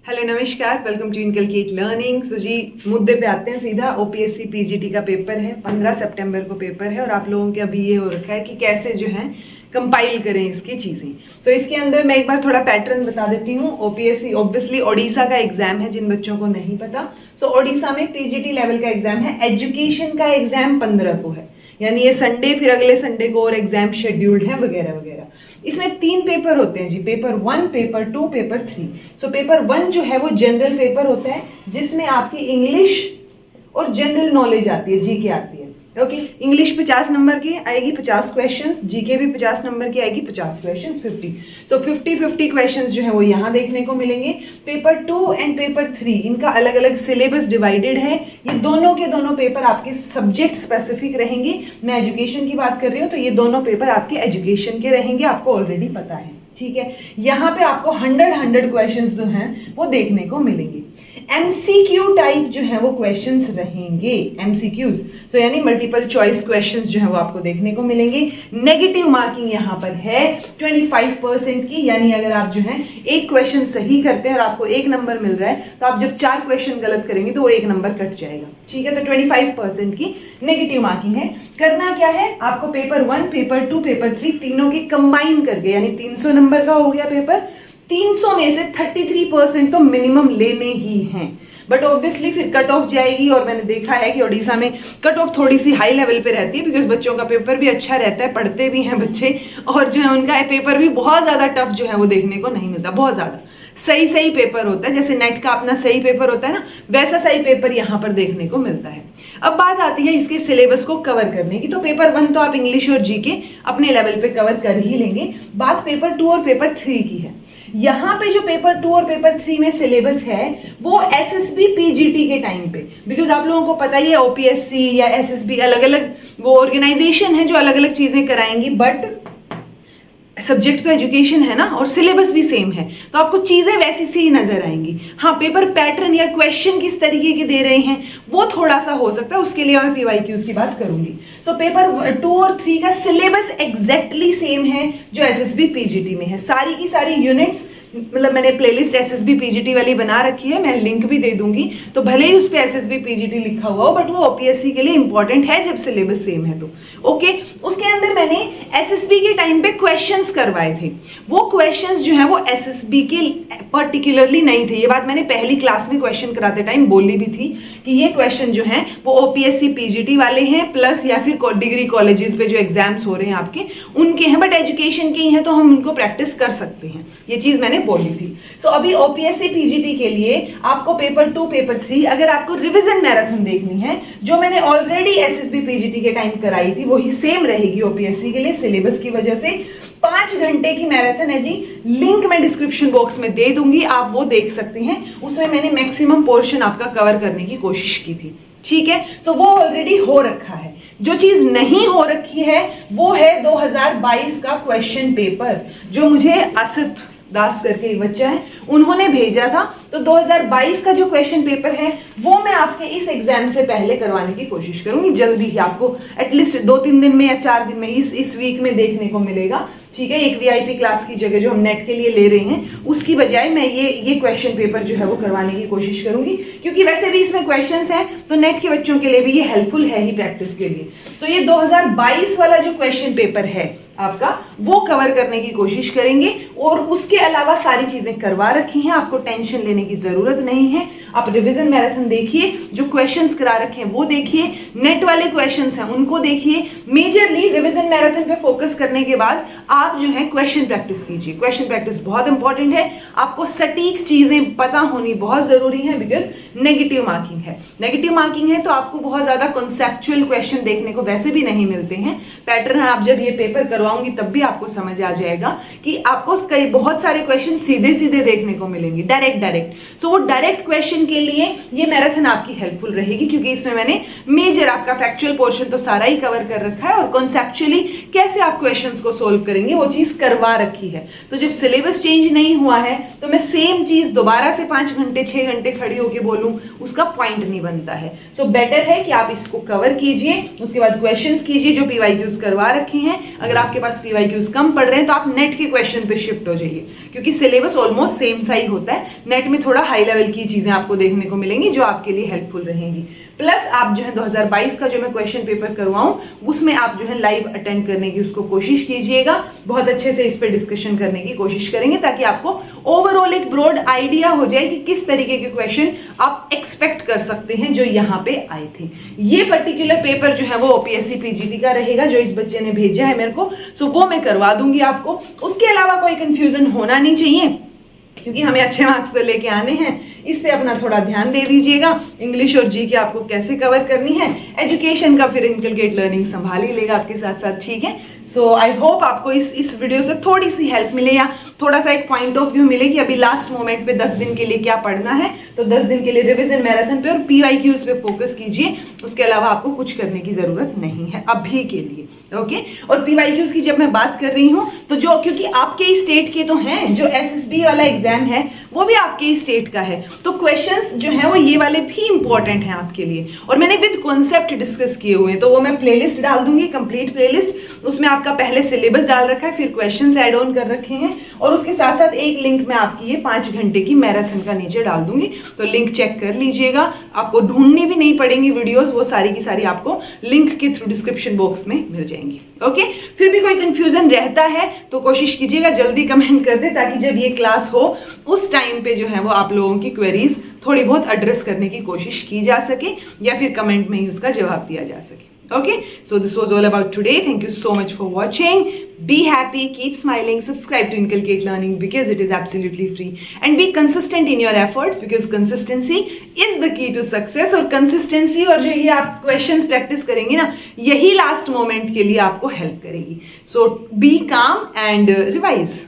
Hello नमस्कार, welcome to inculcate learning. सो जी मुद्दे पे आते हैं सीधा। ओपीएससी पीजीटी का पेपर है, 15 सितंबर को पेपर है और आप लोगों के अभी ये हो रखा है कि कैसे जो है कंपाइल करें इसकी चीज़ें। तो इसके अंदर मैं एक बार थोड़ा पैटर्न बता देती हूँ। ओपीएससी ऑब्वियसली ओडिशा का एग्जाम है, जिन बच्चों को नहीं पता। तो ओडिशा में पीजीटी लेवल का एग्जाम है। एजुकेशन का एग्जाम 15 को है, यानी ये संडे, फिर अगले संडे को और एग्जाम शेड्यूल्ड है वगैरह वगैरह। इसमें 3 पेपर होते हैं जी, paper 1, paper 2, paper 3। So paper 1 जो है वो जनरल पेपर होता है, जिसमें आपकी इंग्लिश और जनरल नॉलेज आती है, जीके आती है। ओके, इंग्लिश 50 नंबर की आएगी, 50 क्वेश्चंस। जीके भी 50 नंबर की आएगी, 50 क्वेश्चंस, 50। सो 50 क्वेश्चंस जो है वो यहाँ देखने को मिलेंगे। पेपर 2 एंड पेपर 3 इनका अलग अलग सिलेबस डिवाइडेड है। ये दोनों के दोनों पेपर आपके सब्जेक्ट स्पेसिफिक रहेंगे। मैं एजुकेशन की बात कर रही हूँ, तो ये दोनों पेपर आपके एजुकेशन के रहेंगे, आपको ऑलरेडी पता है। ठीक है, यहाँ पे आपको 100 क्वेश्चंस जो हैं वो देखने को मिलेंगे। एमसीक्यू टाइप जो है वो क्वेश्चंस रहेंगे, एमसीक्यूज, तो यानी मल्टीपल चॉइस क्वेश्चंस जो है वो आपको देखने को मिलेंगे। नेगेटिव मार्किंग यहाँ पर है 25% की, यानी अगर आप जो है एक क्वेश्चन सही करते हैं और आपको 1 नंबर मिल रहा है, तो आप जब 4 क्वेश्चन गलत करेंगे तो वो 1 नंबर कट जाएगा। ठीक है, तो 25% की नेगेटिव मार्किंग है। करना क्या है, आपको पेपर 1, पेपर 2, पेपर 3 तीनों की कंबाइन करके, यानी 300 नंबर का हो गया पेपर। 300 में से 33% तो मिनिमम लेने ही हैं। बट ऑब्वियसली फिर कट ऑफ जाएगी, और मैंने देखा है कि ओडिशा में कट ऑफ थोड़ी सी हाई लेवल पे रहती है, बिकॉज बच्चों का पेपर भी अच्छा रहता है, पढ़ते भी हैं बच्चे, और जो है उनका पेपर भी बहुत ज़्यादा टफ जो है वो देखने को नहीं मिलता। बहुत ज़्यादा सही पेपर होता है, जैसे नेट का अपना सही पेपर होता है ना, वैसा सही पेपर यहाँ पर देखने को मिलता है। अब बात आती है इसके सिलेबस को कवर करने की। तो पेपर 1 तो आप इंग्लिश और जीके अपने लेवल पे कवर कर ही लेंगे। बात पेपर 2 और पेपर 3 की है। यहाँ पे जो पेपर 2 और पेपर 3 में सिलेबस है वो एसएसबी पीजीटी के टाइम पे, बिकॉज आप लोगों को पता ही है ओपीएससी या एसएसबी अलग अलग वो ऑर्गेनाइजेशन है जो अलग अलग चीजें कराएंगी, बट सब्जेक्ट तो एजुकेशन है ना, और सिलेबस भी सेम है, तो आपको चीजें वैसी सी ही नजर आएंगी। हाँ, पेपर पैटर्न या क्वेश्चन किस तरीके के दे रहे हैं वो थोड़ा सा हो सकता है, उसके लिए मैं पीवाईक्यूज की बात करूंगी। सो पेपर 2 और 3 का सिलेबस एग्जैक्टली सेम है जो एसएसबी पीजीटी में है। सारी की सारी यूनिट्स, मतलब मैंने प्लेलिस्ट एसएसबी पीजीटी वाली बना रखी है, मैं लिंक भी दे दूंगी, तो भले ही उस पे एसएसबी पीजीटी लिखा हुआ हो, बट वो ओपीएससी के लिए इंपॉर्टेंट है जब सिलेबस सेम है तो। ओके, उसके अंदर मैंने एसएसबी के टाइम पे क्वेश्चंस करवाए थे। वो क्वेश्चंस जो है वो एसएसबी के पर्टिकुलरली नहीं थे। ये बात मैंने पहली क्लास में क्वेश्चन कराते टाइम बोली भी थी कि ये क्वेश्चन जो है वो ओपीएससी पीजीटी वाले हैं, प्लस या फिर डिग्री कॉलेजेस पे जो एग्जाम्स हो रहे हैं आपके उनके हैं, बट एजुकेशन के ही हैं, तो हम उनको प्रैक्टिस कर सकते हैं। ये चीज मैंने बोली थी। तो अभी ओपीएससी पीजीटी के लिए आपको पेपर 2, पेपर 3, अगर आपको रिवीजन मैराथन देखनी है जो मैंने ऑलरेडी एसएसबी पीजीटी के टाइम कराई थी, वही सेम रहेगी ओपीएससी के लिए सिलेबस की वजह से। 5 घंटे की मैराथन है जी, लिंक मैं डिस्क्रिप्शन बॉक्स में दे दूंगी, आप वो देख सकते हैं। उसमें मैंने मैक्सिमम पोर्शन आपका कवर करने की कोशिश की थी। ठीक है, तो वो ऑलरेडी हो रखा है। जो चीज नहीं हो रखी है वो है 2022 का क्वेश्चन पेपर, जो मुझे असद दास करके एक बच्चा है उन्होंने भेजा था। तो 2022 का जो क्वेश्चन पेपर है वो मैं आपके इस एग्जाम से पहले करवाने की कोशिश करूंगी, जल्दी ही आपको एटलीस्ट 2-3 दिन में या 4 दिन में इस वीक में देखने को मिलेगा। ठीक है, एक वीआईपी क्लास की जगह जो हम नेट के लिए ले रहे हैं उसकी बजाय मैं ये क्वेश्चन पेपर जो है वो करवाने की कोशिश करूंगी, क्योंकि वैसे भी इसमें क्वेश्चंस हैं तो नेट के बच्चों के लिए भी ये हेल्पफुल है ही प्रैक्टिस के लिए। तो ये 2022 वाला जो क्वेश्चन पेपर है आपका वो कवर करने की कोशिश करेंगे, और उसके अलावा सारी चीजें करवा रखी हैं, आपको टेंशन लेने की जरूरत नहीं है। आप रिवीजन मैराथन देखिए, जो क्वेश्चंस करा रखे हैं वो देखिए, नेट वाले क्वेश्चंस हैं उनको देखिए। मेजरली रिवीजन मैराथन पे फोकस करने के बाद आप जो है क्वेश्चन प्रैक्टिस कीजिए। क्वेश्चन प्रैक्टिस बहुत इंपॉर्टेंट है, आपको सटीक चीजें पता होनी बहुत जरूरी है, बिकॉज नेगेटिव मार्किंग है। नेगेटिव मार्किंग है तो आपको बहुत ज्यादा कॉन्सेप्चुअल क्वेश्चन देखने को वैसे भी नहीं मिलते हैं। पैटर्न आप जब ये पेपर करवाऊंगी तब भी आपको समझ आ जाएगा कि आपको कई बहुत सारे क्वेश्चन सीधे सीधे देखने को मिलेंगे, डायरेक्ट। सो वो डायरेक्ट क्वेश्चन के लिए ये मैराथन आपकी हेल्पफुल रहेगी, क्योंकि इसमें मैंने मेजर आपका फैक्चुअल पोर्शन तो सारा ही कवर कर रखा है, और कॉन्सेप्चुअली कैसे आप क्वेश्चंस को सोल्व करेंगे वो चीज करवा रखी है। तो जब सिलेबस चेंज नहीं हुआ है तो मैं सेम चीज दोबारा से 5 घंटे 6 घंटे खड़ी होकर बोलूं, उसका पॉइंट नहीं बनता है। सो बेटर है कि आप इसको कवर कीजिए, उसके बाद क्वेश्चंस कीजिए जो पीवाईक्यूज करवा रखे हैं। अगर आपके आपके पास पीवाईक्यूज कम पड़ रहे हैं तो आप नेट के क्वेश्चन पे शिफ्ट हो जाइए, क्योंकि सिलेबस ऑलमोस्ट सेम सा ही होता है। नेट में थोड़ा हाई लेवल की चीजें आपको देखने को मिलेंगी जो आपके लिए हेल्पफुल रहेंगी। प्लस आप जो है 2022 का जो मैं क्वेश्चन पेपर करवाऊं उसमें आप जो है लाइव अटेंड करने की उसको कोशिश कीजिएगा, बहुत अच्छे से इस पे डिस्कशन करने की कोशिश करेंगे ताकि आपको ओवरऑल एक ब्रॉड आइडिया हो जाए कि किस तरीके के क्वेश्चन आप एक्सपेक्ट कर सकते हैं जो यहाँ पे आए थे। ये पर्टिकुलर पेपर जो है वो ओपीएससी पीजीटी का रहेगा जो इस बच्चे ने भेजा है मेरे को, सो वो मैं करवा दूंगी आपको। उसके अलावा कोई कंफ्यूजन होना नहीं चाहिए, क्योंकि हमें अच्छे मार्क्स तो लेके आने हैं। इस पे अपना थोड़ा ध्यान दे दीजिएगा। इंग्लिश और जी के आपको कैसे कवर करनी है, एजुकेशन का फिर इनकलकेट लर्निंग संभाल ही लेगा आपके साथ साथ, ठीक है। सो आई होप आपको इस वीडियो से थोड़ी सी हेल्प मिले या थोड़ा सा एक पॉइंट ऑफ व्यू मिले कि अभी लास्ट मोमेंट पे 10 दिन के लिए क्या पढ़ना है। तो 10 दिन के लिए रिविजन मैराथन पे और पीवाईक्यूज पे फोकस कीजिए, उसके अलावा आपको कुछ करने की जरूरत नहीं है अभी के लिए, ओके। और पीवाईक्यूज की जब मैं बात कर रही हूँ तो जो, क्योंकि आपके ही स्टेट के तो हैं, जो एसएसबी वाला एग्जाम है वो भी आपके ही स्टेट का है, तो क्वेश्चंस जो है वो ये वाले भी इंपॉर्टेंट हैं आपके लिए। और मैंने विद कॉन्सेप्ट डिस्कस किए हुए हैं, तो वो मैं प्लेलिस्ट डाल दूंगी, कंप्लीट प्लेलिस्ट। उसमें आपका पहले सिलेबस डाल रखा है, फिर क्वेश्चंस ऐड ऑन कर रखे हैं, और उसके साथ साथ एक लिंक मैं आपकी ये 5 घंटे की मैराथन का नीचे डाल दूंगी, तो लिंक चेक कर लीजिएगा। आपको ढूंढनी भी नहीं पड़ेंगी वीडियोस, वो सारी की सारी आपको लिंक के थ्रू डिस्क्रिप्शन बॉक्स में मिल जाएंगी, ओके। फिर भी कोई कंफ्यूजन रहता है तो कोशिश कीजिएगा जल्दी कमेंट कर दे, ताकि जब ये क्लास हो उस टाइम पे जो है वो आप लोगों की क्वेरीज थोड़ी बहुत एड्रेस करने की कोशिश की जा सके, या फिर कमेंट में ही उसका जवाब दिया जा सके, okay. So this was all about today. Thank you so much for watching. Be happy, keep smiling, subscribe to Inculcate Learning because it is absolutely free, and be consistent in your efforts because consistency is the key to success. और consistency और जो ये आप questions practice करेंगे ना, यही last moment के लिए आपको help करेगी. So be calm and revise.